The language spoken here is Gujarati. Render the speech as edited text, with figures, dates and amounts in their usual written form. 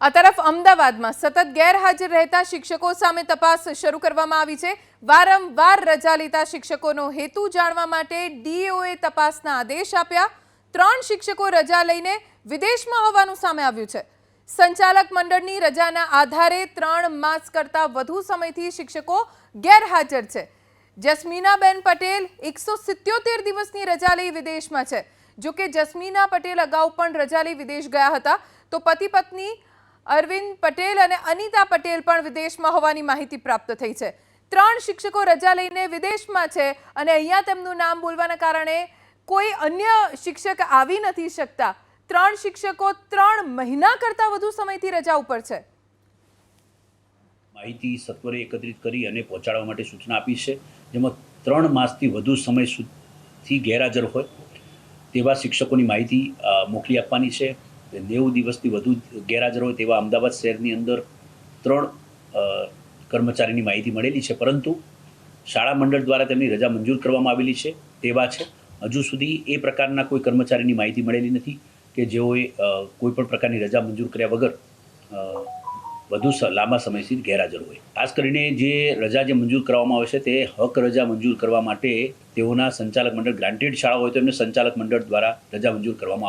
આ તરફ અમદાવાદમાં સતત ગેરહાજર રહેતા શિક્ષકો સામે તપાસ શરૂ કરવામાં આવી છે। વારંવાર રજા લેતા શિક્ષકોનો હેતુ જાણવા માટે ડીએઓએ તપાસના આદેશ આપ્યા। 3 શિક્ષકો રજા લઈને વિદેશમાં હોવાનું સામે આવ્યું છે। સંચાલક મંડળની રજાના આધારે 3 માસ કરતાં વધુ સમયથી શિક્ષકો ગેરહાજર છે। જસ્મીનાબેન પટેલ 177 દિવસની રજા લઈ વિદેશમાં છે। જો કે જસ્મીના પટેલ અગાઉ પણ રજા લઈ વિદેશ ગયા હતા, તો પતિ પત્ની અરવિંદ પટેલ અને અનિતા પટેલ પણ વિદેશમાં હોવાની માહિતી પ્રાપ્ત થઈ છે। 3 શિક્ષકો રજા લઈને વિદેશમાં છે અને અહીંયા તેમનું નામ બોલવાના કારણે કોઈ અન્ય શિક્ષક આવી નથી શકતા। 3 શિક્ષકો 3 મહિના કરતાં વધુ સમયથી રજા ઉપર છે। માહિતી સત્વરે એકત્રિત કરી અને પહોંચાડવા માટે સૂચના આપી છે, જેમાં 3 માસથી વધુ સમય સુધી ગેરહાજર હોય તેવા શિક્ષકોની માહિતી મોકલી આપવાની છે। 90 દિવસથી વધુ ગેરહાજર હોય તેવા અમદાવાદ શહેરની અંદર 3 કર્મચારીની માહિતી મળેલી છે, પરંતુ શાળા મંડળ દ્વારા તેમની રજા મંજૂર કરવામાં આવેલી છે તેવા છે। હજુ સુધી એ પ્રકારના કોઈ કર્મચારીની માહિતી મળેલી નથી કે જેઓએ કોઈ પણ પ્રકારની રજા મંજૂર કર્યા વગર વધુ લાંબા સમયથી ગેરહાજર હોય। ખાસ કરીને જે રજા મંજૂર કરવામાં આવે છે તે હક રજા મંજૂર કરવા માટે તેઓના સંચાલક મંડળ ગ્રાન્ટેડ શાળા હોય તો એમને સંચાલક મંડળ દ્વારા રજા મંજૂર કરવામાં આવતી